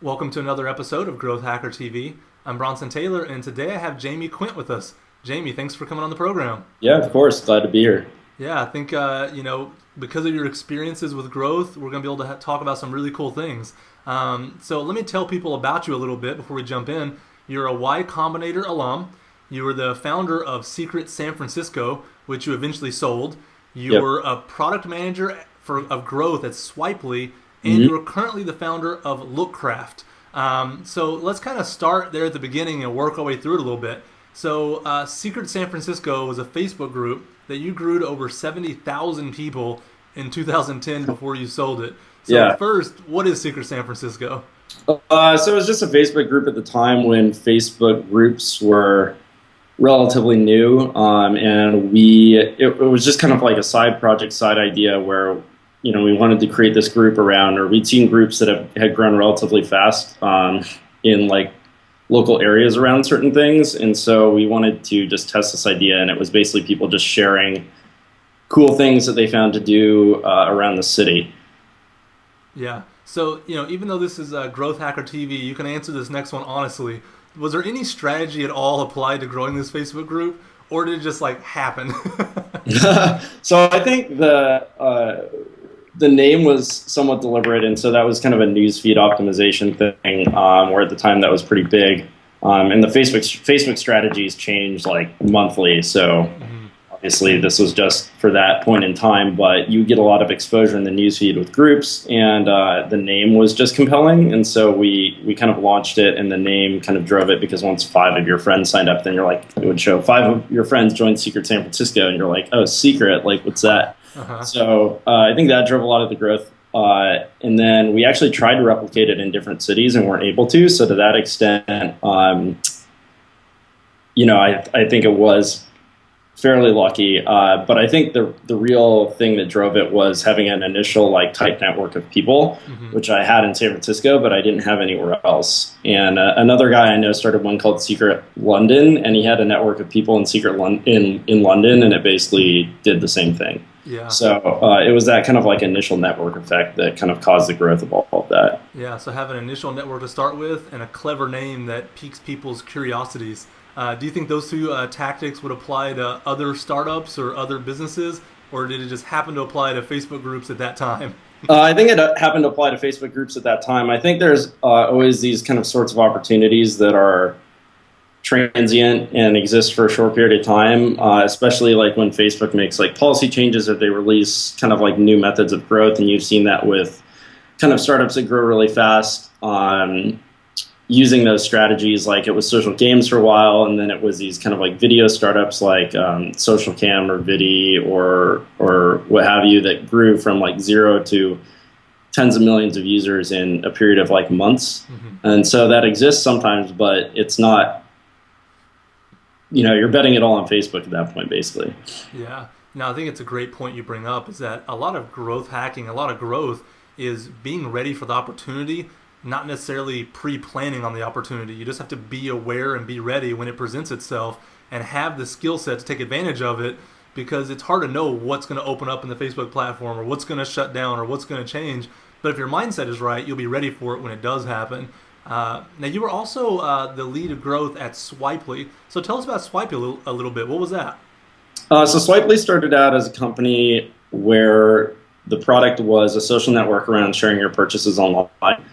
Welcome to another episode of Growth Hacker TV. I'm Bronson Taylor, and today I have Jamie Quint with us. Jamie, thanks for coming on the program. Yeah, of course. Glad to be here. Yeah, I think, because of your experiences with growth, we're going to be able to talk about some really cool things. So let me tell people about you a little bit before we jump in. You're a Y Combinator alum. You were the founder of Secret San Francisco, which you eventually sold. You Yep. were a product manager of growth at Swipely, and hmm you are currently the founder of Lookcraft. So let's kind of start there at the beginning and work our way through it a little bit. So Secret San Francisco was a Facebook group that you grew to over 70,000 people in 2010 before you sold it. So Yeah. first, what is Secret San Francisco? So it was just a Facebook group at the time when Facebook groups were relatively new, and it was just kind of like a side project, side idea where we wanted to create this group around, or we'd seen groups that had grown relatively fast in like local areas around certain things, and so we wanted to just test this idea, and it was basically people just sharing cool things that they found to do around the city. Yeah. So, even though this is Growth Hacker TV, you can answer this next one honestly. Was there any strategy at all applied to growing this Facebook group, or did it just like happen? So I think the name was somewhat deliberate, and so that was kind of a newsfeed optimization thing, where at the time that was pretty big. And the Facebook strategies changed like monthly, so obviously this was just for that point in time, but you get a lot of exposure in the newsfeed with groups, and the name was just compelling, and so we kind of launched it, and the name kind of drove it, because once 5 of your friends signed up, then you're like, it would show 5 of your friends joined Secret San Francisco, and you're like, oh, secret, like what's that? Uh-huh. So I think that drove a lot of the growth. And then we actually tried to replicate it in different cities and weren't able to. So to that extent, I think it was fairly lucky. But I think the real thing that drove it was having an initial like tight network of people, which I had in San Francisco, but I didn't have anywhere else. And another guy I know started one called Secret London, and he had a network of people in in London, and it basically did the same thing. Yeah. So it was that kind of like initial network effect that kind of caused the growth of all of that. Yeah, so have an initial network to start with and a clever name that piques people's curiosities. Do you think those two tactics would apply to other startups or other businesses, or did it just happen to apply to Facebook groups at that time? I think it happened to apply to Facebook groups at that time. I think there's always these kind of sorts of opportunities that are transient and exist for a short period of time, especially like when Facebook makes like policy changes, or they release kind of like new methods of growth. And you've seen that with kind of startups that grow really fast, using those strategies. Like it was social games for a while, and then it was these kind of like video startups like Social Cam or Vidi or what have you, that grew from like 0 to tens of millions of users in a period of like months. And so that exists sometimes, but it's not, you're betting it all on Facebook at that point, basically. Yeah. Now, I think it's a great point you bring up, is that a lot of growth hacking, a lot of growth is being ready for the opportunity, not necessarily pre-planning on the opportunity. You just have to be aware and be ready when it presents itself and have the skill set to take advantage of it, because it's hard to know what's going to open up in the Facebook platform or what's going to shut down or what's going to change. But if your mindset is right, you'll be ready for it when it does happen. Now, you were also the lead of growth at Swipely. So tell us about Swipely a little bit. What was that? So Swipely started out as a company where the product was a social network around sharing your purchases online.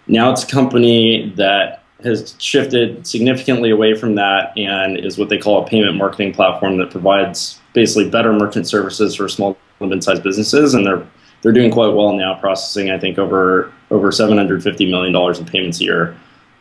Now it's a company that has shifted significantly away from that and is what they call a payment marketing platform that provides basically better merchant services for small and mid-sized businesses. And they're doing quite well now, processing, I think, over $750 million in payments a year.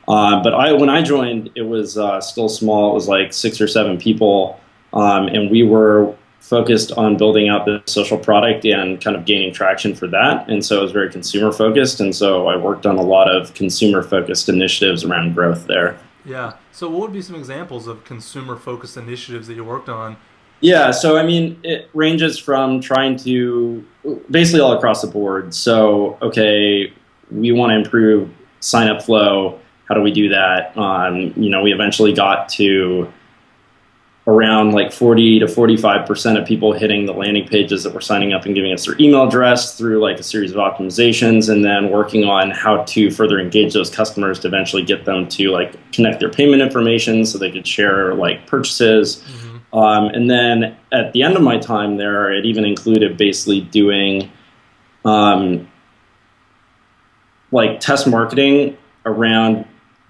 But when I joined, it was still small. It was like 6 or 7 people, and we were focused on building out the social product and kind of gaining traction for that. And so it was very consumer focused. And so I worked on a lot of consumer focused initiatives around growth there. Yeah. So what would be some examples of consumer focused initiatives that you worked on? Yeah, so I mean, it ranges from trying to basically all across the board. So, okay, we want to improve sign up flow. How do we do that? We eventually got to around like 40 to 45% of people hitting the landing pages that were signing up and giving us their email address through like a series of optimizations, and then working on how to further engage those customers to eventually get them to like connect their payment information so they could share like purchases. And then at the end of my time there, it even included basically doing like test marketing around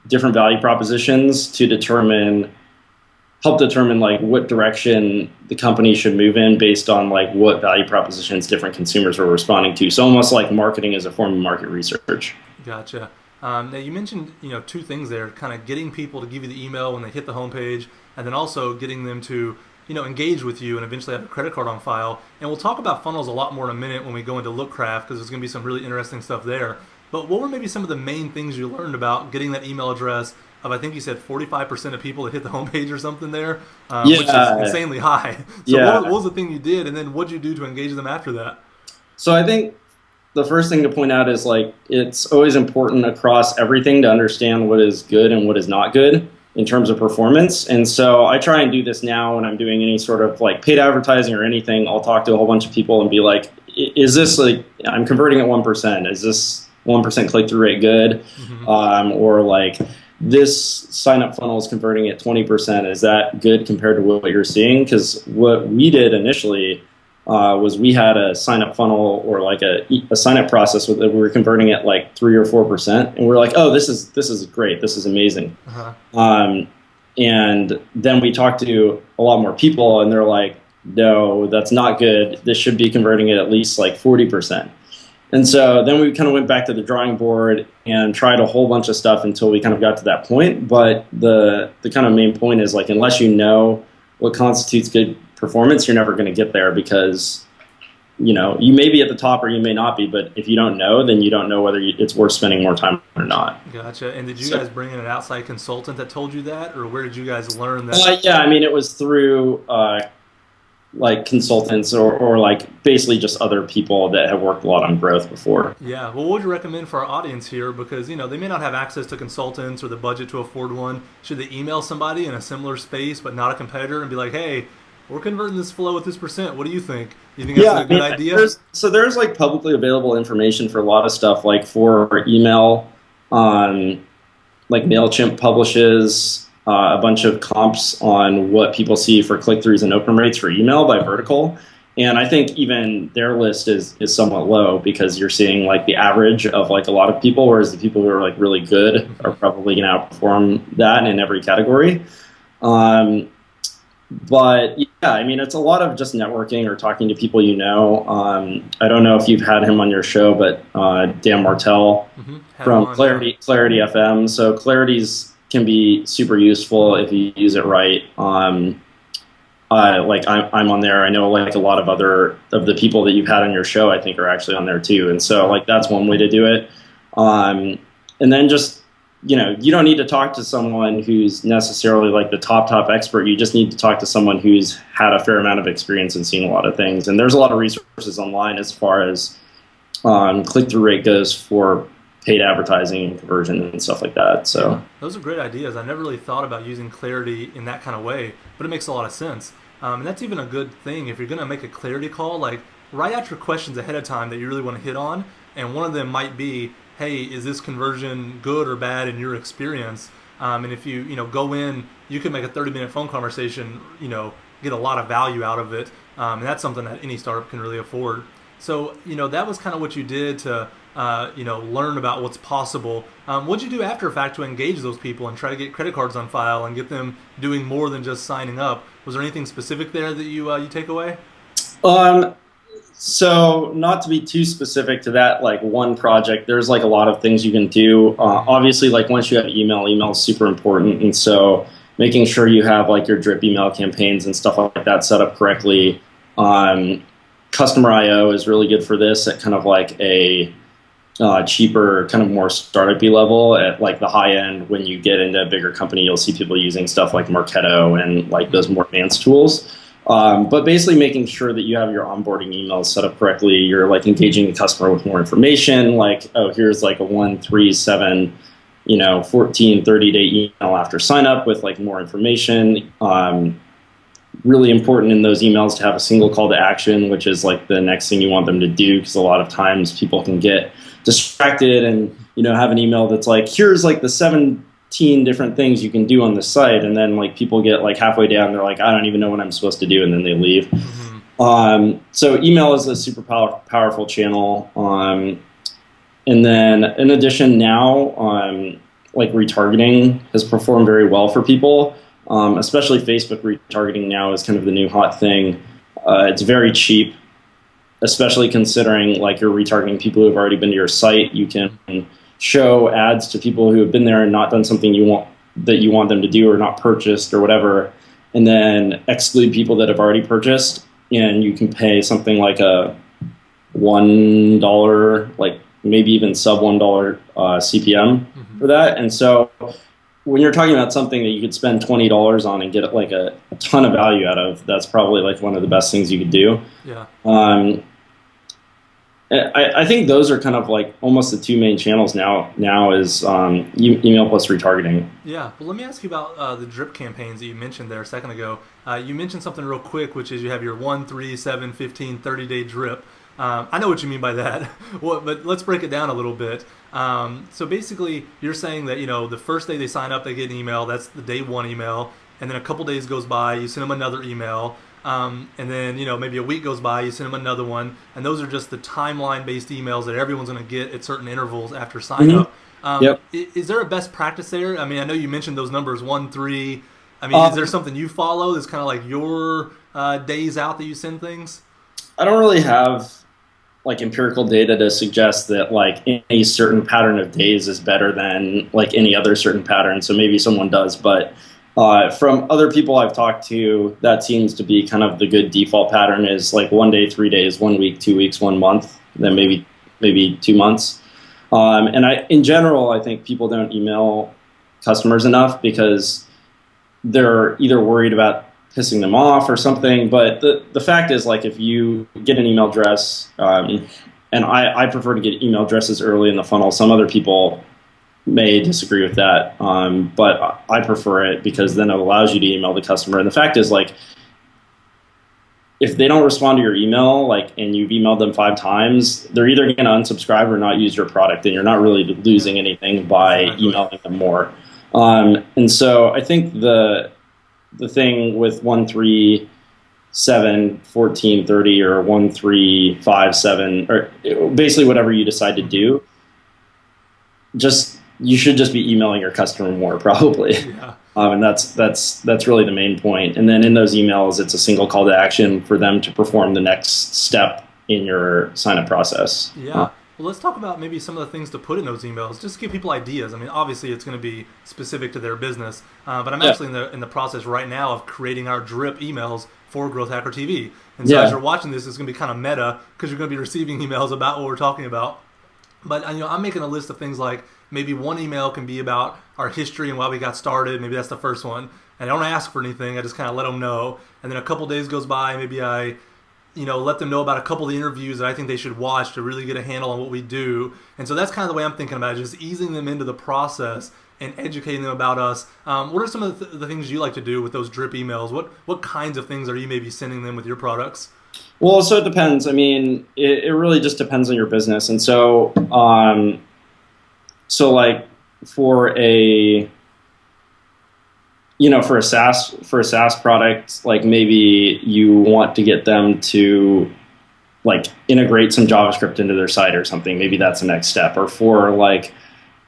different value propositions to help determine like what direction the company should move in based on like what value propositions different consumers were responding to. So almost like marketing as a form of market research. Gotcha. Now you mentioned, two things there, kind of getting people to give you the email when they hit the homepage, and then also getting them to, engage with you and eventually have a credit card on file. And we'll talk about funnels a lot more in a minute when we go into Lookcraft, because there's going to be some really interesting stuff there. But what were maybe some of the main things you learned about getting that email address of, I think you said 45% of people that hit the homepage or something there, which is insanely high. So what was the thing you did, and then what did you do to engage them after that? So I think the first thing to point out is like it's always important across everything to understand what is good and what is not good in terms of performance. And so I try and do this now when I'm doing any sort of like paid advertising or anything. I'll talk to a whole bunch of people and be like, is this like, I'm converting at 1%. Is this 1% click-through rate good? Or like this sign-up funnel is converting at 20%. Is that good compared to what you're seeing? Because what we did initially was we had a sign-up funnel or like a sign-up process that we were converting at like 3 or 4%, and we're like, oh, this is great, this is amazing. And then we talked to a lot more people, and they're like, no, that's not good. This should be converting at least like 40%. And so then we kind of went back to the drawing board and tried a whole bunch of stuff until we kind of got to that point. But the kind of main point is like, unless you know what constitutes good performance, you're never going to get there, because you may be at the top or you may not be, but if you don't know, then you don't know whether it's worth spending more time or not. Gotcha. And did you guys bring in an outside consultant that told you that, or where did you guys learn that? Yeah, I mean, it was through like consultants or like basically just other people that have worked a lot on growth before. Yeah. Well, what would you recommend for our audience here? Because, they may not have access to consultants or the budget to afford one. Should they email somebody in a similar space but not a competitor and be like, hey, we're converting this flow at this percent. What do you think? You think that's a good idea? There's like publicly available information for a lot of stuff, like for email. Like MailChimp publishes a bunch of comps on what people see for click-throughs and open rates for email by vertical. And I think even their list is somewhat low, because you're seeing like the average of like a lot of people, whereas the people who are like really good are probably going to outperform that in every category. But yeah, I mean, it's a lot of just networking or talking to people you know. I don't know if you've had him on your show, but Dan Martell from Clarity FM. So Clarity's can be super useful if you use it right. Like I'm on there. I know like a lot of other of the people that you've had on your show, I think, are actually on there too. And so like that's one way to do it. And then just, you don't need to talk to someone who's necessarily like the top expert. You just need to talk to someone who's had a fair amount of experience and seen a lot of things. And there's a lot of resources online as far as click-through rate goes for paid advertising and conversion and stuff like that. So yeah, those are great ideas. I never really thought about using Clarity in that kind of way, but it makes a lot of sense. And that's even a good thing if you're going to make a Clarity call. Like, write out your questions ahead of time that you really want to hit on, and one of them might be, hey, is this conversion good or bad in your experience? And if you go in, you can make a 30-minute phone conversation, get a lot of value out of it, and that's something that any startup can really afford. So that was kind of what you did to learn about what's possible. What'd you do after the fact to engage those people and try to get credit cards on file and get them doing more than just signing up? Was there anything specific there that you take away? So not to be too specific to that, like one project, there's like a lot of things you can do. Obviously, like once you have email is super important. And so making sure you have like your drip email campaigns and stuff like that set up correctly. Customer IO is really good for this at kind of like a cheaper, kind of more startup-y level. At like the high end, when you get into a bigger company, you'll see people using stuff like Marketo and like those more advanced tools. But basically making sure that you have your onboarding emails set up correctly. You're like engaging the customer with more information, like, oh, here's like a 1, 3, 7, 14, 30-day email after sign up with like more information. really important in those emails to have a single call to action, which is like the next thing you want them to do, because a lot of times people can get distracted and have an email that's like, here's like the 17 different things you can do on the site, and then like people get like halfway down, they're like, I don't even know what I'm supposed to do, and then they leave. So email is a super powerful channel. And then in addition now, like retargeting has performed very well for people. Especially Facebook retargeting now is kind of the new hot thing. It's very cheap, especially considering like you're retargeting people who have already been to your site. You can show ads to people who have been there and not done something you want them to do, or not purchased or whatever, and then exclude people that have already purchased. And you can pay something like a $1, like maybe even sub $1 CPM for that. And so when you're talking about something that you could spend $20 on and get like a ton of value out of, that's probably like one of the best things you could do. Yeah. I think those are kind of like almost the two main channels now is email plus retargeting. Yeah. Well, let me ask you about the drip campaigns that you mentioned there a second ago. You mentioned something real quick, which is you have your 1, 3, 7, 15, 30-day drip. I know what you mean by that, but let's break it down a little bit. So basically, you're saying that the first day they sign up, they get an email. That's the day one email, and then a couple days goes by, you send them another email, and then maybe a week goes by, you send them another one, and those are just the timeline-based emails that everyone's going to get at certain intervals after sign up. Yep. Is there a best practice there? I mean, I know you mentioned those numbers 1, 3. I mean, is there something you follow that's kind of like your days out that you send things? I don't really have like empirical data to suggest that like any certain pattern of days is better than like any other certain pattern. So maybe someone does, but from other people I've talked to, that seems to be kind of the good default pattern is like 1 day, 3 days, 1 week, 2 weeks, 1 month, then maybe 2 months. And in general, I think people don't email customers enough because they're either worried about pissing them off or something. But the fact is, like, if you get an email address, and I prefer to get email addresses early in the funnel. Some other people may disagree with that, but I prefer it because then it allows you to email the customer. And the fact is, like, if they don't respond to your email, like, and you've emailed them 5 times, they're either going to unsubscribe or not use your product, and you're not really losing anything by emailing them more. And so I think the thing with 1, 3, 7, 14, 30, or 1, 3, 5, 7, or basically whatever you decide to do, you should just be emailing your customer more, probably. Yeah. And that's really the main point. And then in those emails, it's a single call to action for them to perform the next step in your sign-up process. Yeah. Well, let's talk about maybe some of the things to put in those emails, just to give people ideas. I mean, obviously, it's going to be specific to their business, but I'm actually in the process right now of creating our drip emails for Growth Hacker TV. And so as you're watching this, it's going to be kind of meta because you're going to be receiving emails about what we're talking about. But I'm making a list of things like maybe one email can be about our history and why we got started. Maybe that's the first one. And I don't ask for anything. I just kind of let them know. And then a couple days goes by. Maybe I let them know about a couple of the interviews that I think they should watch to really get a handle on what we do. And so that's kind of the way I'm thinking about it, just easing them into the process and educating them about us. What are some of the things you like to do with those drip emails? What kinds of things are you maybe sending them with your products? Well, so it depends. I mean, it really just depends on your business. And so, like for a SaaS product, like maybe you want to get them to like integrate some JavaScript into their site or something. Maybe that's the next step. Or for like,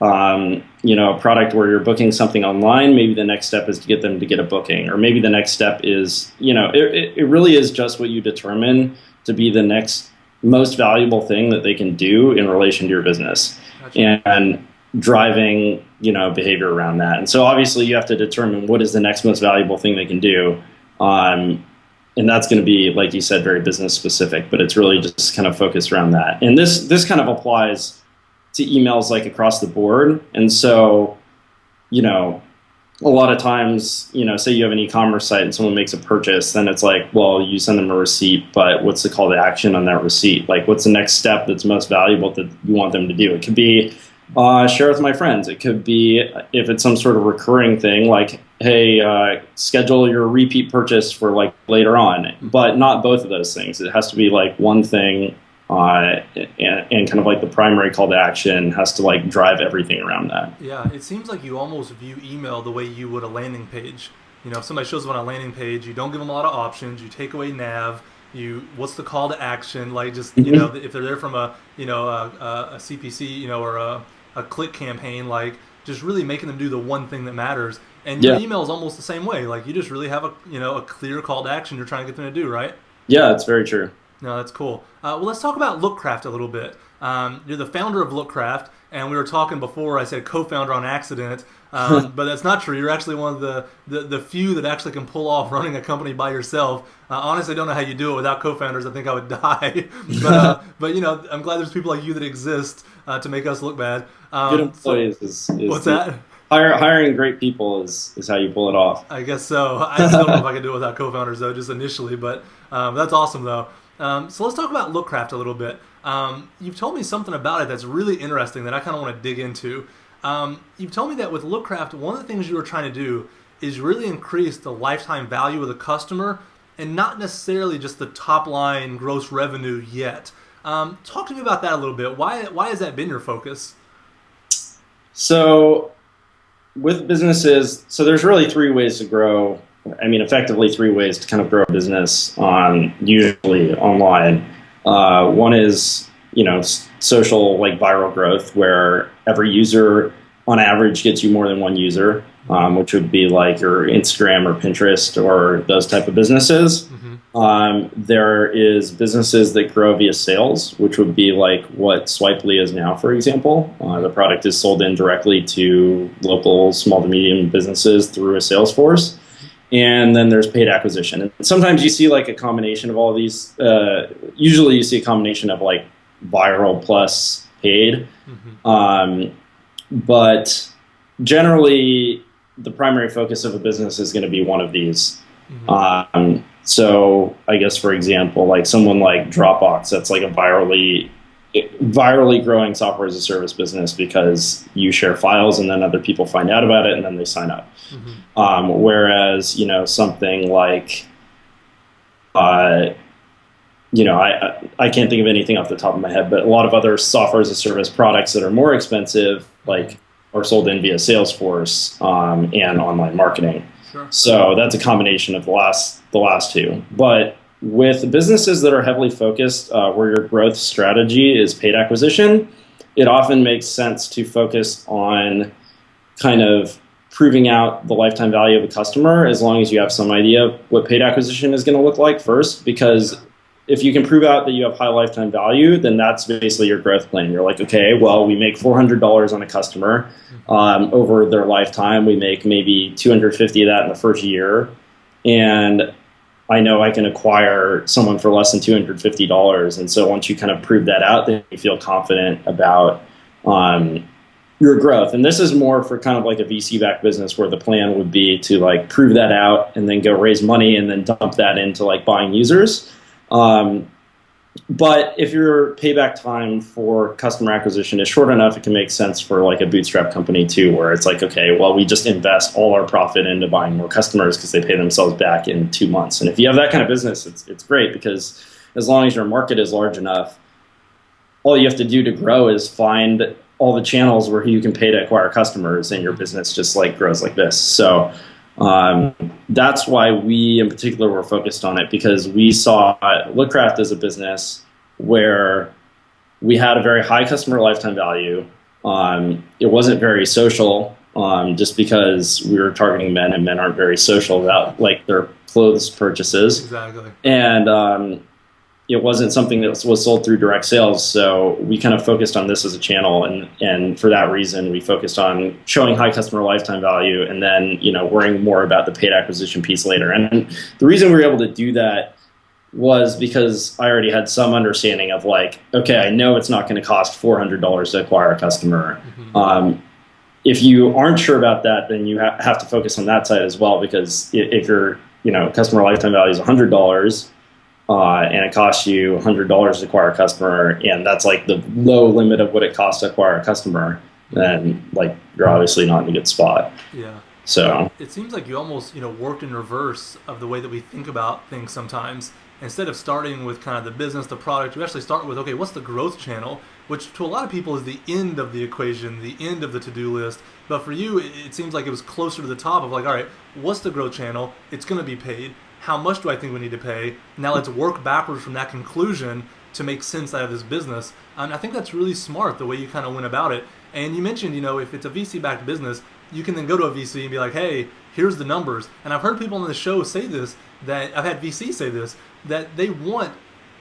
a product where you're booking something online, maybe the next step is to get them to get a booking. Or maybe the next step is, it really is just what you determine to be the next most valuable thing that they can do in relation to your business. Gotcha. And driving, behavior around that. And so obviously you have to determine what is the next most valuable thing they can do. And that's going to be, like you said, very business specific, but it's really just kind of focused around that. And this kind of applies to emails like across the board. And so, a lot of times, say you have an e-commerce site and someone makes a purchase, then it's like, well, you send them a receipt, but what's the call to action on that receipt? Like, what's the next step that's most valuable that you want them to do? It could be share with my friends. It could be, if it's some sort of recurring thing, like, hey, schedule your repeat purchase for like later on, but not both of those things. It has to be like one thing, and kind of like the primary call to action has to like drive everything around that. Yeah, it seems like you almost view email the way you would a landing page. You know, if somebody shows up on a landing page, you don't give them a lot of options. You take away nav. What's the call to action? Like, just, you know, if they're there from a, you know, a CPC, you know, or a click campaign, like just really making them do the one thing that matters. And your email is almost the same way. Like, you just really have a clear call to action you're trying to get them to do, right? Yeah, it's very true. No, that's cool. Well, let's talk about Lookcraft a little bit. You're the founder of Lookcraft, and we were talking before. I said co-founder on accident, but that's not true. You're actually one of the few that actually can pull off running a company by yourself. Honestly, I don't know how you do it without co-founders. I think I would die. But you know, I'm glad there's people like you that exist to make us look bad. Good employees is what's that? Hiring great people is how you pull it off. I guess so. I just don't know if I can do it without co-founders though, just initially. But that's awesome though. So let's talk about Lookcraft a little bit. You've told me something about it that's really interesting that I kind of want to dig into. You've told me that with Lookcraft, one of the things you were trying to do is really increase the lifetime value of the customer and not necessarily just the top line gross revenue yet. Talk to me about that a little bit. Why has that been your focus? So with businesses, so there's really three ways to grow. I mean, effectively three ways to kind of grow a business usually online. One is, you know, social, like viral growth, where every user on average gets you more than one user, which would be like your Instagram or Pinterest or those type of businesses. There is businesses that grow via sales, which would be like what Swipely is now, for example. The product is sold in directly to local small to medium businesses through a sales force. And then there's paid acquisition. And sometimes you see like a combination of all of these. Usually you see a combination of like viral plus paid. But generally, the primary focus of a business is going to be one of these. So I guess, for example, like someone like Dropbox, that's like a virally growing software as a service business because you share files and then other people find out about it and then they sign up. Whereas, you know, something like, you know, I can't think of anything off the top of my head, but a lot of other software as a service products that are more expensive, like, are sold in via Salesforce and online marketing. So that's a combination of the last two. But with businesses that are heavily focused, where your growth strategy is paid acquisition, it often makes sense to focus on kind of proving out the lifetime value of a customer as long as you have some idea of what paid acquisition is going to look like first. Because if you can prove out that you have high lifetime value, then that's basically your growth plan. You're like, okay, well, we make $400 on a customer over their lifetime. We make maybe $250 of that in the first year. And I know I can acquire someone for less than $250. And so once you kind of prove that out, then you feel confident about your growth. And this is more for kind of like a VC-backed business where the plan would be to like prove that out and then go raise money and then dump that into like buying users. But if your payback time for customer acquisition is short enough, it can make sense for like a bootstrap company too, where it's like, okay, well, we just invest all our profit into buying more customers because they pay themselves back in 2 months. And if you have that kind of business, it's great because as long as your market is large enough, all you have to do to grow is find all the channels where you can pay to acquire customers and your business just like grows like this. So that's why we in particular were focused on it, because we saw Lookcraft as a business where we had a very high customer lifetime value. It wasn't very social, just because we were targeting men and men aren't very social about like their clothes purchases. Exactly. And it wasn't something that was sold through direct sales. So we kind of focused on this as a channel. And for that reason, we focused on showing high customer lifetime value and then, you know, worrying more about the paid acquisition piece later. And the reason we were able to do that was because I already had some understanding of like, okay, I know it's not going to cost $400 to acquire a customer. If you aren't sure about that, then you have to focus on that side as well, because if your, you know, customer lifetime value is $100, and it costs you $100 to acquire a customer, and that's like the low limit of what it costs to acquire a customer, then like you're obviously not in a good spot. Yeah. So it seems like you almost, worked in reverse of the way that we think about things sometimes. Instead of starting with kind of the business, the product, we actually start with, okay, what's the growth channel? Which to a lot of people is the end of the equation, the end of the to-do list. But for you, it seems like it was closer to the top of like, all right, what's the growth channel? It's going to be paid. How much do I think we need to pay? Now let's work backwards from that conclusion to make sense out of this business. I think that's really smart the way you kind of went about it. And you mentioned, if it's a VC-backed business, you can then go to a VC and be like, hey, here's the numbers. And I've heard people on the show say this, that I've had VCs say this, that they want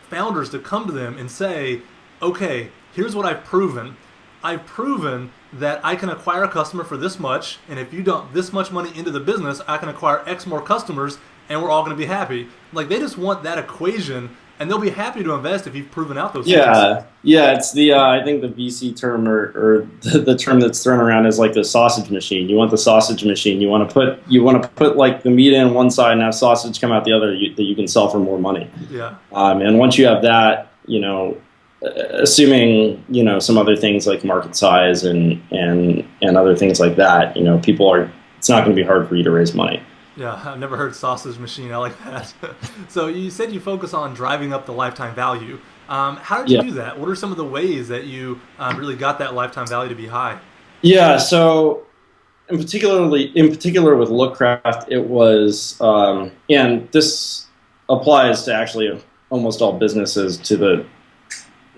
founders to come to them and say, okay, here's what I've proven. I've proven that I can acquire a customer for this much, and if you dump this much money into the business, I can acquire X more customers, and we're all going to be happy. Like, they just want that equation, and they'll be happy to invest if you've proven out those things. Yeah, it's the I think the VC term or the term that's thrown around is like the sausage machine. You want the sausage machine. You want to put like the meat in one side and have sausage come out the other that you can sell for more money. Yeah. And once you have that, assuming some other things like market size and other things like that, it's not going to be hard for you to raise money. Yeah, I've never heard sausage machine. I like that. So you said you focus on driving up the lifetime value. How did you do that? What are some of the ways that you really got that lifetime value to be high? Yeah, so in particular with Lookcraft, it was, and this applies to actually almost all businesses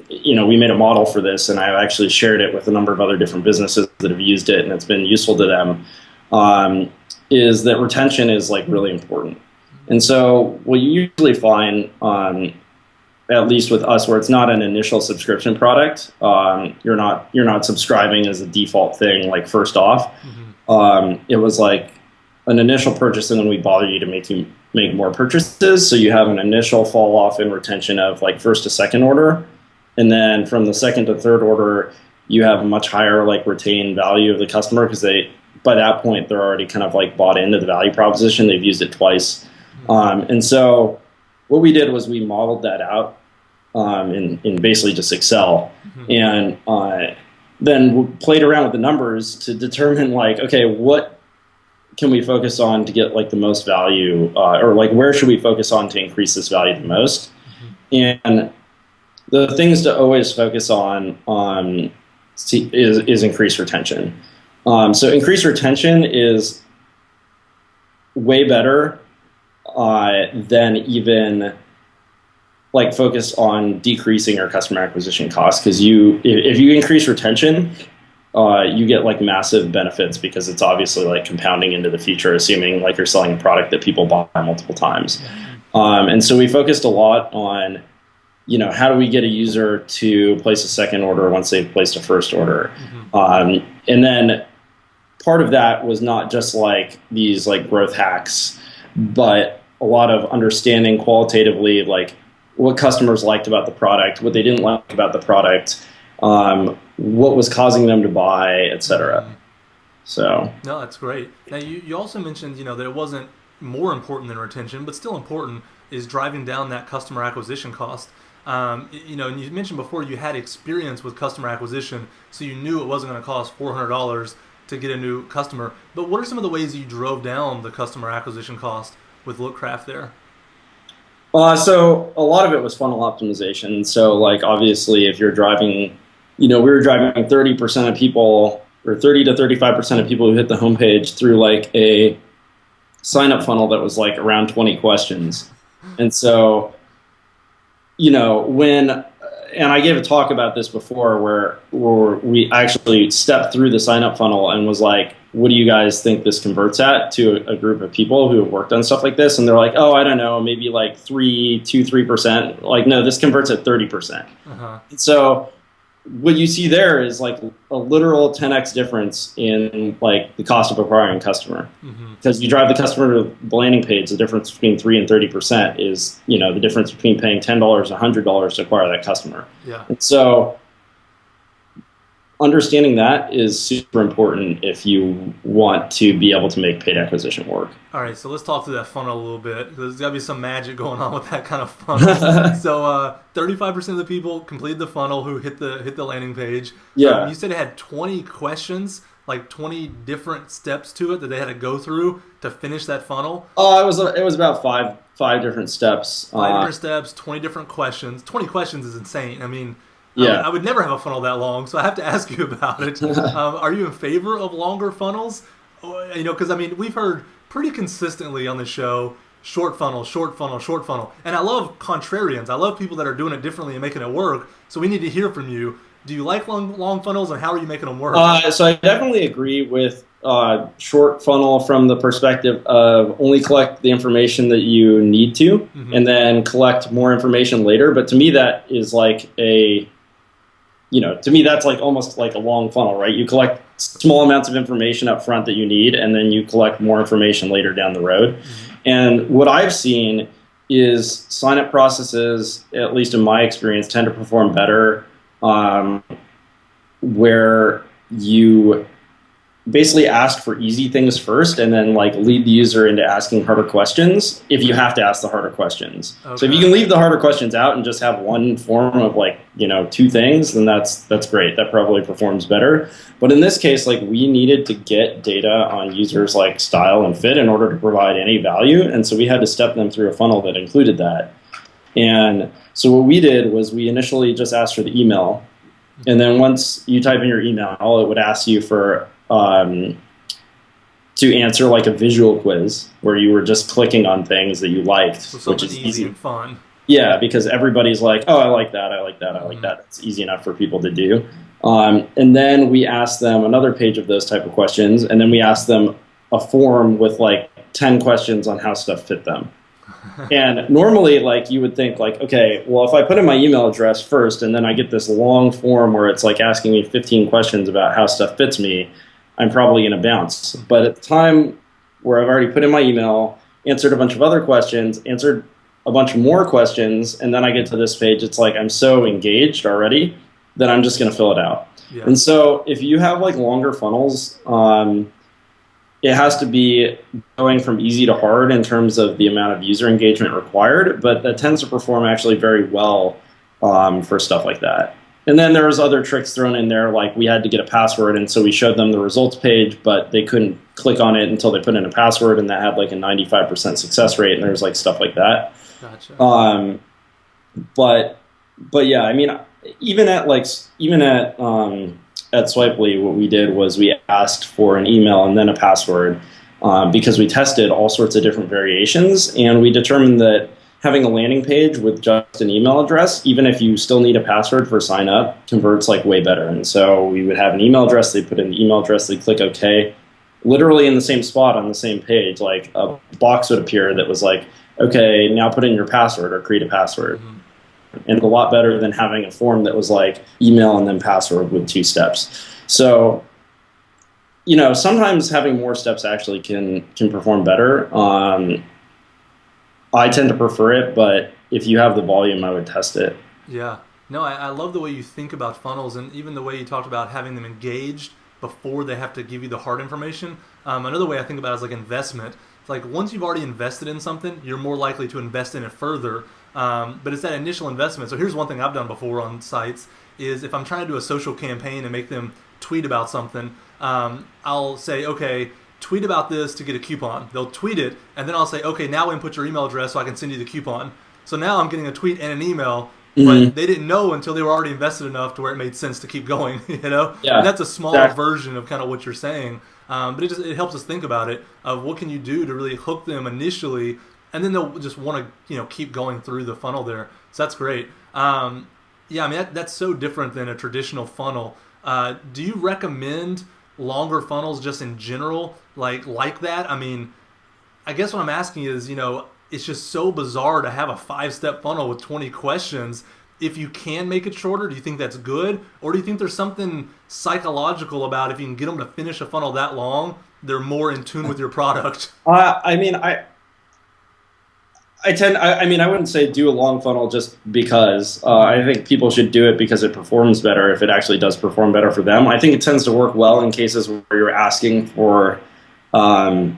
we made a model for this, and I've actually shared it with a number of other different businesses that have used it, and it's been useful to them. Is that retention is like really important. And so what you usually find, at least with us, where it's not an initial subscription product, you're not subscribing as a default thing, like first off. Mm-hmm. It was like an initial purchase, and then we bother you to make more purchases. So you have an initial fall off in retention of like first to second order. And then from the second to third order, you have a much higher like retained value of the customer because by that point, they're already kind of like bought into the value proposition. They've used it twice. And so what we did was we modeled that out in basically just Excel. Mm-hmm. And then we played around with the numbers to determine like, okay, what can we focus on to get like the most value, or like where should we focus on to increase this value the most? Mm-hmm. And the things to always focus on is increased retention. So increased retention is way better than even like focus on decreasing your customer acquisition costs, because if you increase retention, you get like massive benefits because it's obviously like compounding into the future, assuming like you're selling a product that people buy multiple times. And so we focused a lot on how do we get a user to place a second order once they've placed a first order? Mm-hmm. And then part of that was not just like these like growth hacks, but a lot of understanding qualitatively like what customers liked about the product, what they didn't like about the product, what was causing them to buy, etc. Mm-hmm. So no, that's great. Now you also mentioned that it wasn't more important than retention, but still important is driving down that customer acquisition cost. And you mentioned before you had experience with customer acquisition, so you knew it wasn't going to cost $400 to get a new customer. But what are some of the ways you drove down the customer acquisition cost with Lookcraft there? So a lot of it was funnel optimization. So like obviously if you're driving, we were driving 30% of people or 30 to 35% of people who hit the homepage through like a sign-up funnel that was like around 20 questions. And so and I gave a talk about this before where we actually stepped through the sign-up funnel and was like, what do you guys think this converts at to a group of people who have worked on stuff like this? And they're like, oh, I don't know, maybe like 3%. Like, no, this converts at 30%. Uh-huh. So what you see there is like a literal 10x difference in like the cost of acquiring a customer. Mm-hmm. Because you drive the customer to the landing page, the difference between 3 and 30% is the difference between paying $10 and $100 to acquire that customer. Yeah. And so understanding that is super important if you want to be able to make paid acquisition work. All right, so let's talk through that funnel a little bit. There's got to be some magic going on with that kind of funnel. So 35% of the people completed the funnel who hit the landing page. Yeah. You said it had 20 questions. like 20 different steps to it that they had to go through to finish that funnel? It was about five different steps. 5 different steps, 20 different questions. 20 questions is insane. I mean, Yeah. I would never have a funnel that long, so I have to ask you about it. Are you in favor of longer funnels? You know, because I mean, we've heard pretty consistently on the show, short funnel, short funnel, short funnel. And I love contrarians. I love people that are doing it differently and making it work. So we need to hear from you. Do you like long funnels, and how are you making them work? So I definitely agree with short funnel from the perspective of only collect the information that you need to, and then collect more information later. But to me, that is like to me, that's like almost like a long funnel, right? You collect small amounts of information up front that you need, and then you collect more information later down the road. And what I've seen is sign-up processes, at least in my experience, tend to perform better where you basically ask for easy things first and then like lead the user into asking harder questions if you have to ask the harder questions. Okay. So if you can leave the harder questions out and just have one form of like, 2 things, then that's great. That probably performs better. But in this case, like we needed to get data on users like style and fit in order to provide any value. And so we had to step them through a funnel that included that. And so what we did was we initially just asked for the email. And then once you type in your email, it would ask you for to answer like a visual quiz where you were just clicking on things that you liked, so which is easy and fun. Yeah, because everybody's like, oh, I like that, I like that, I like that. It's easy enough for people to do. And then we asked them another page of those type of questions, and then we asked them a form with like 10 questions on how stuff fit them. And normally, like you would think like, okay, well, if I put in my email address first and then I get this long form where it's like asking me 15 questions about how stuff fits me, I'm probably going to bounce. But at the time where I've already put in my email, answered a bunch of other questions, answered a bunch more questions, and then I get to this page, it's like I'm so engaged already that I'm just going to fill it out. Yeah. And so if you have like longer funnels, it has to be going from easy to hard in terms of the amount of user engagement required, but that tends to perform actually very well for stuff like that. And then there was other tricks thrown in there, like we had to get a password, and so we showed them the results page, but they couldn't click on it until they put in a password, and that had like a 95% success rate, and there was like stuff like that. Gotcha. But yeah, I mean, even at Swipely, what we did was we asked for an email and then a password because we tested all sorts of different variations, and we determined that having a landing page with just an email address, even if you still need a password for sign up, converts like way better. And so we would have an email address, they put in the email address, they click OK, literally in the same spot on the same page, like a box would appear that was like, okay, now put in your password or create a password. And a lot better than having a form that was like email and then password with 2 steps. So, sometimes having more steps actually can perform better. I tend to prefer it, but if you have the volume, I would test it. Yeah. No, I love the way you think about funnels, and even the way you talked about having them engaged before they have to give you the hard information. Another way I think about it is like investment. It's like once you've already invested in something, you're more likely to invest in it further. But it's that initial investment. So here's one thing I've done before on sites is if I'm trying to do a social campaign and make them tweet about something, I'll say, okay, tweet about this to get a coupon. They'll tweet it, and then I'll say, okay, now input your email address so I can send you the coupon. So now I'm getting a tweet and an email, but they didn't know until they were already invested enough to where it made sense to keep going, Yeah. And that's a smaller version of kind of what you're saying. But it helps us think about it, of what can you do to really hook them initially, and then they'll just want to keep going through the funnel there. So that's great. Yeah, I mean that's so different than a traditional funnel. Do you recommend longer funnels just in general, like that? I mean, I guess what I'm asking is, it's just so bizarre to have a 5-step funnel with 20 questions. If you can make it shorter, do you think that's good? Or do you think there's something psychological about if you can get them to finish a funnel that long, they're more in tune with your product? I wouldn't say do a long funnel just because. I think people should do it because it performs better if it actually does perform better for them. I think it tends to work well in cases where you're asking for, a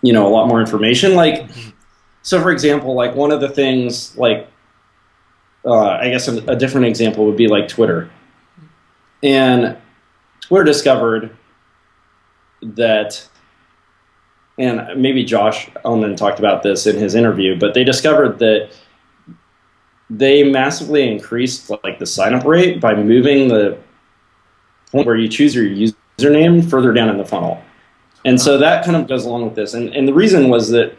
lot more information. So for example, like one of the things, I guess a different example would be like Twitter. And Twitter discovered that, and maybe Josh Ullman talked about this in his interview, but they discovered that they massively increased like the sign-up rate by moving the point where you choose your username further down in the funnel. And so that kind of goes along with this. And the reason was that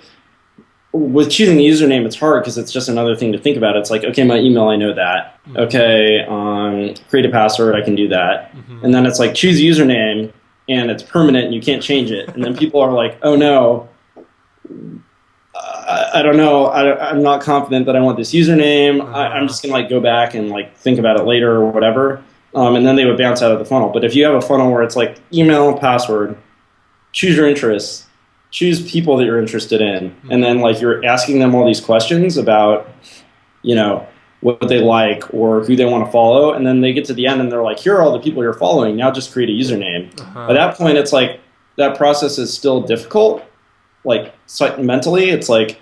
with choosing the username, it's hard because it's just another thing to think about. It's like, okay, my email, I know that. Mm-hmm. Okay, create a password, I can do that. Mm-hmm. And then it's like, choose username, and it's permanent, and you can't change it. And then people are like, oh no, I don't know, I'm not confident that I want this username. Uh-huh. I'm just gonna like go back and like think about it later or whatever. And then they would bounce out of the funnel. But if you have a funnel where it's like email, password, choose your interests, choose people that you're interested in, and then like you're asking them all these questions about, you know, what they like or who they want to follow, and then they get to the end and they're like, here are all the people you're following, now just create a username. Uh-huh. By that point, it's like that process is still difficult. Like mentally, it's like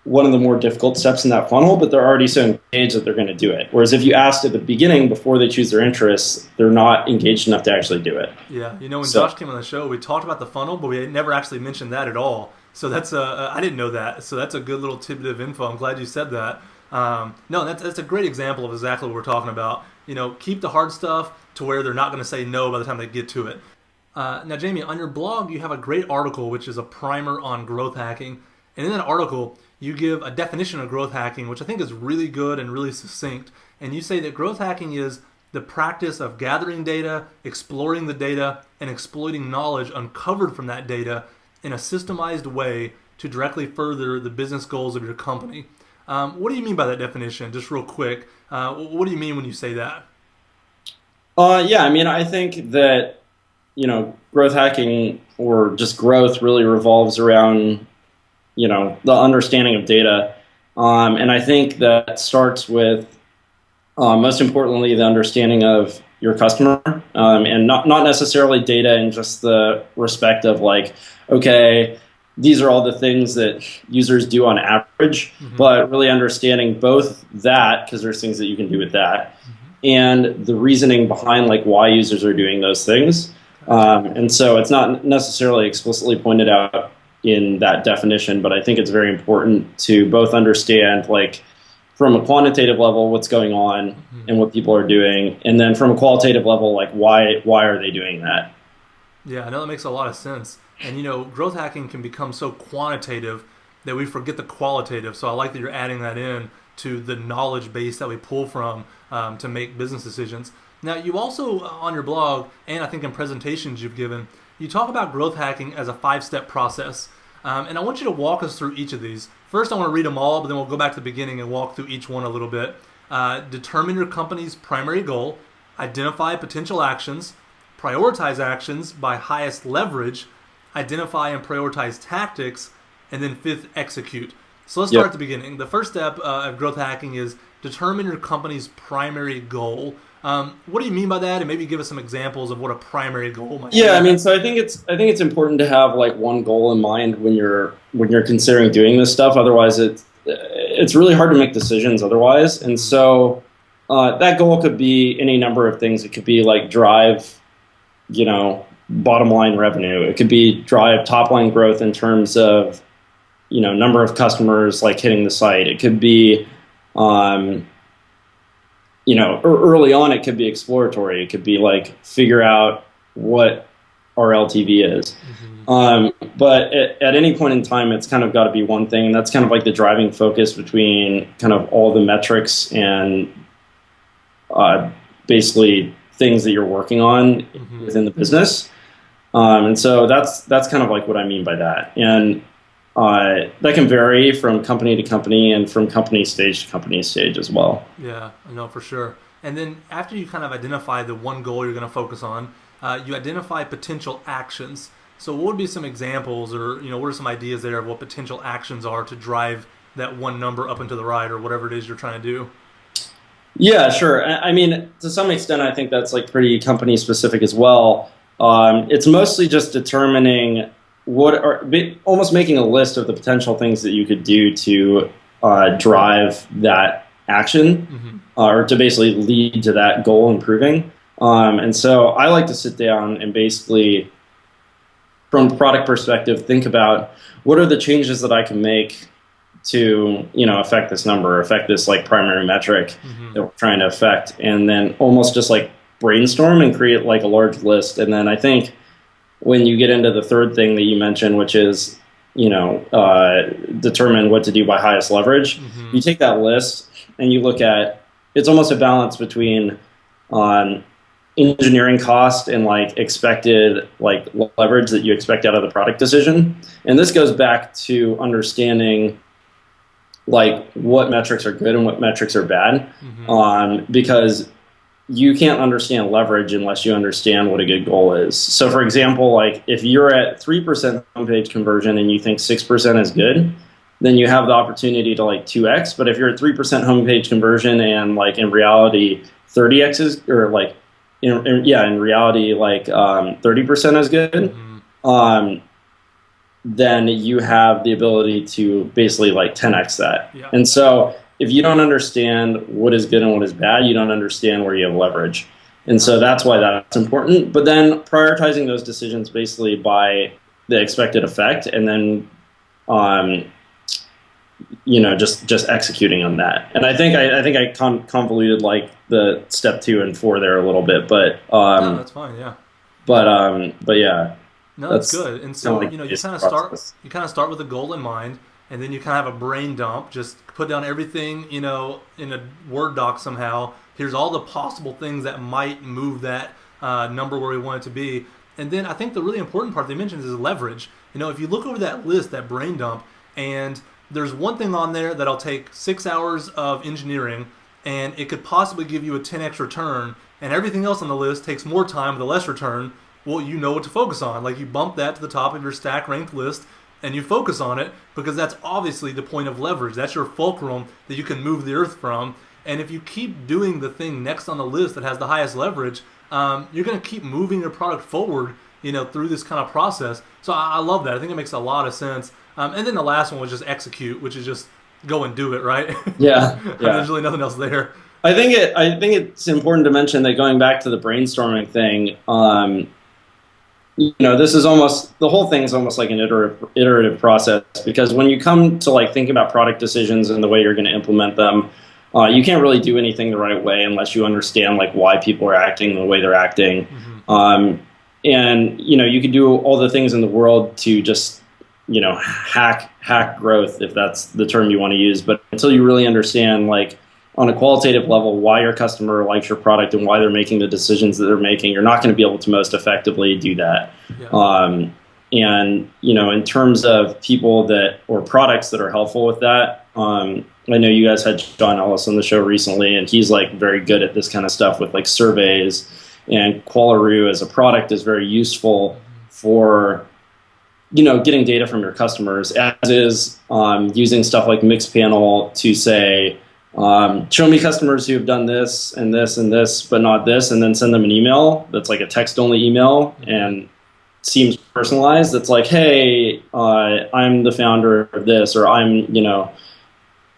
one of the more difficult steps in that funnel, but they're already so engaged that they're going to do it. Whereas if you asked at the beginning before they choose their interests, they're not engaged enough to actually do it. Yeah, you know, when Josh came on the show, we talked about the funnel, but we never actually mentioned that at all. So that's I didn't know that. So that's a good little tidbit of info. I'm glad you said that. No, that's a great example of exactly what we're talking about. You know, keep the hard stuff to where they're not going to say no by the time they get to it. Now, Jamie, on your blog, you have a great article, which is a primer on growth hacking. And in that article, you give a definition of growth hacking, which I think is really good and really succinct. And you say that growth hacking is the practice of gathering data, exploring the data, and exploiting knowledge uncovered from that data in a systemized way to directly further the business goals of your company. What do you mean by that definition? Just real quick, what do you mean when you say that? Yeah, I mean, I think that, you know, growth hacking or just growth really revolves around, you know, the understanding of data. And I think that starts with, most importantly, the understanding of your customer, and not necessarily data in just the respect of like, okay, these are all the things that users do on average, but really understanding both that, because there's things that you can do with that, and the reasoning behind like why users are doing those things. And so it's not necessarily explicitly pointed out in that definition, but I think it's very important to both understand like from a quantitative level what's going on and what people are doing, and then from a qualitative level like why are they doing that. Yeah, I know that makes a lot of sense. And you know, growth hacking can become so quantitative that we forget the qualitative. So I like that you're adding that in to the knowledge base that we pull from to make business decisions. Now, you also, on your blog, and I think in presentations you've given, you talk about growth hacking as a 5-step process. And I want you to walk us through each of these. First, I want to read them all, but then we'll go back to the beginning and walk through each one a little bit. Determine your company's primary goal. Identify potential actions. Prioritize actions by highest leverage. Identify and prioritize tactics. And then 5th, execute. So let's start at the beginning. The first step of growth hacking is determine your company's primary goal. What do you mean by that? And maybe give us some examples of what a primary goal might be. Yeah, I mean, so I think it's important to have like one goal in mind when you're considering doing this stuff. Otherwise, it's really hard to make decisions otherwise. And so that goal could be any number of things. It could be like drive, you know, bottom line revenue. It could be drive top line growth in terms of, you know, number of customers like hitting the site. It could be you know, early on, it could be exploratory. It could be like figure out what our LTV is. But at any point in time, it's kind of got to be one thing. And that's kind of like the driving focus between kind of all the metrics and basically things that you're working on within the business. And so that's kind of like what I mean by that. And that can vary from company to company and from company stage to company stage as well. Yeah, I know for sure. And then after you kind of identify the one goal you're going to focus on, you identify potential actions. So what would be some examples, or you know, what are some ideas there of what potential actions are to drive that one number up and to the right, or whatever it is you're trying to do? Yeah, sure. I mean, to some extent, I think that's like pretty company specific as well. It's mostly just determining almost making a list of the potential things that you could do to drive that action or to basically lead to that goal improving. And so I like to sit down and basically from a product perspective, think about what are the changes that I can make to, affect this number, affect this like primary metric that we're trying to affect, and then almost just like brainstorm and create like a large list. And then I think when you get into the third thing that you mentioned, which is, determine what to do by highest leverage, you take that list and you look at, it's almost a balance between engineering cost and like expected like leverage that you expect out of the product decision. And this goes back to understanding like what metrics are good and what metrics are bad, because you can't understand leverage unless you understand what a good goal is. So for example, like if you're at 3% homepage conversion and you think 6% is good, then you have the opportunity to like 2x. But if you're at 3% homepage conversion and like in reality 30x is, or like in reality like 30% is good, then you have the ability to basically like 10x that. Yeah. And so if you don't understand what is good and what is bad, you don't understand where you have leverage. And so that's why that's important. But then prioritizing those decisions basically by the expected effect, and then just executing on that. And I think I convoluted like the step 2 and 4 there a little bit, but no, that's fine, yeah. But yeah. No, that's good. And so you kind of start with a goal in mind, and then you kind of have a brain dump. Just put down everything, in a Word doc somehow. Here's all the possible things that might move that number where we want it to be. And then I think the really important part they mentioned is leverage. If you look over that list, that brain dump, and there's one thing on there that'll take 6 hours of engineering, and it could possibly give you a 10x return, and everything else on the list takes more time with a less return. Well, you know what to focus on. Like you bump that to the top of your stack ranked list, and you focus on it because that's obviously the point of leverage. That's your fulcrum that you can move the earth from. And if you keep doing the thing next on the list that has the highest leverage, you're going to keep moving your product forward, through this kind of process. So I love that. I think it makes a lot of sense. And then the last one was just execute, which is just go and do it, right? Yeah. There's really nothing else there. I think it's important to mention that going back to the brainstorming thing, this is almost, the whole thing is almost like an iterative process, because when you come to like think about product decisions and the way you're going to implement them, you can't really do anything the right way unless you understand like why people are acting the way they're acting. And you can do all the things in the world to just hack growth, if that's the term you want to use, but until you really understand like on a qualitative level why your customer likes your product and why they're making the decisions that they're making, you're not going to be able to most effectively do that. Yeah. And in terms of people or products that are helpful with that, I know you guys had John Ellis on the show recently, and he's like very good at this kind of stuff with like surveys, and Qualaroo as a product is very useful for getting data from your customers, as is using stuff like Mixpanel to say, show me customers who have done this and this and this, but not this, and then send them an email that's like a text-only email and seems personalized. It's like, hey, I'm the founder of this, or I'm,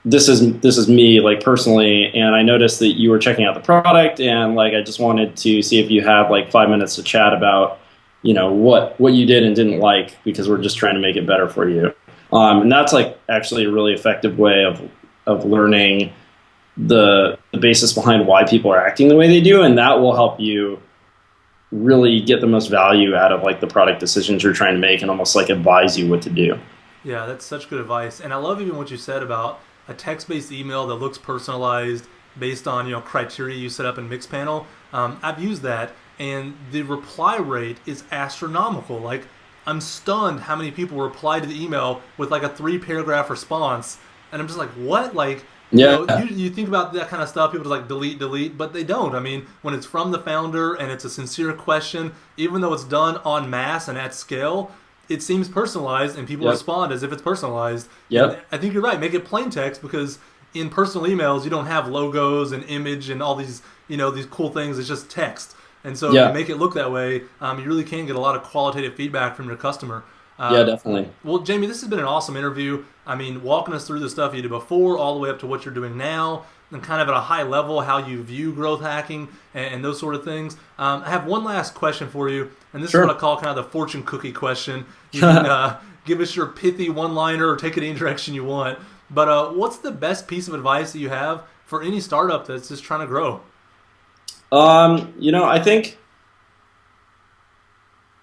this is me, like personally, and I noticed that you were checking out the product, and like I just wanted to see if you have like 5 minutes to chat about, what you did and didn't like, because we're just trying to make it better for you. And that's like actually a really effective way of learning the basis behind why people are acting the way they do, and that will help you really get the most value out of like the product decisions you're trying to make, and almost like advise you what to do. Yeah, that's such good advice. And I love even what you said about a text-based email that looks personalized based on criteria you set up in Mixpanel. I've used that, and the reply rate is astronomical. Like, I'm stunned how many people reply to the email with like a 3-paragraph response, and I'm just like, what? Like, you think about that kind of stuff, people just like delete, but they don't. I mean, when it's from the founder and it's a sincere question, even though it's done en masse and at scale, it seems personalized, and people respond as if it's personalized. Yep. I think you're right. Make it plain text, because in personal emails you don't have logos and image and all these these cool things. It's just text, and so if you make it look that way, you really can get a lot of qualitative feedback from your customer. Yeah, definitely. Well, Jamie, this has been an awesome interview. I mean, walking us through the stuff you did before, all the way up to what you're doing now. and kind of at a high level how you view growth hacking and those sort of things. I have one last question for you, and this Sure. is what I call kind of the fortune cookie question. You can give us your pithy one-liner or take it any direction you want. But what's the best piece of advice that you have for any startup that's just trying to grow? I think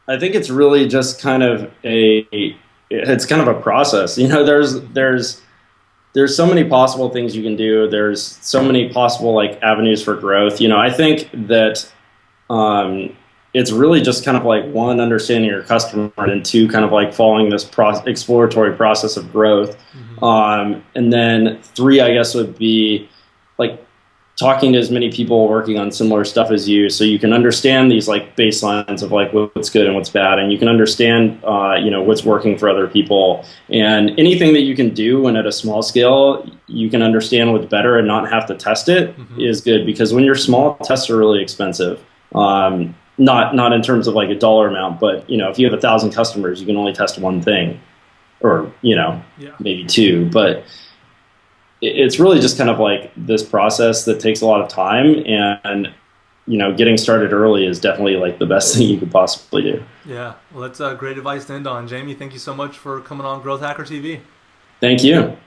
it's really just kind of it's kind of a process. There's so many possible things you can do. There's so many possible like avenues for growth. I think that it's really just kind of like, one, understanding your customer, and then two, kind of like following this exploratory process of growth. And then three, I guess, would be like talking to as many people working on similar stuff as you, so you can understand these like baselines of like what's good and what's bad, and you can understand what's working for other people. And anything that you can do when at a small scale you can understand what's better and not have to test it is good, because when you're small, tests are really expensive. Not in terms of like a dollar amount, but if you have 1,000 customers, you can only test one thing, or maybe two. But it's really just kind of like this process that takes a lot of time, and getting started early is definitely like the best thing you could possibly do. Yeah, well, that's great advice to end on. Jamie, thank you so much for coming on Growth Hacker TV. Thank you.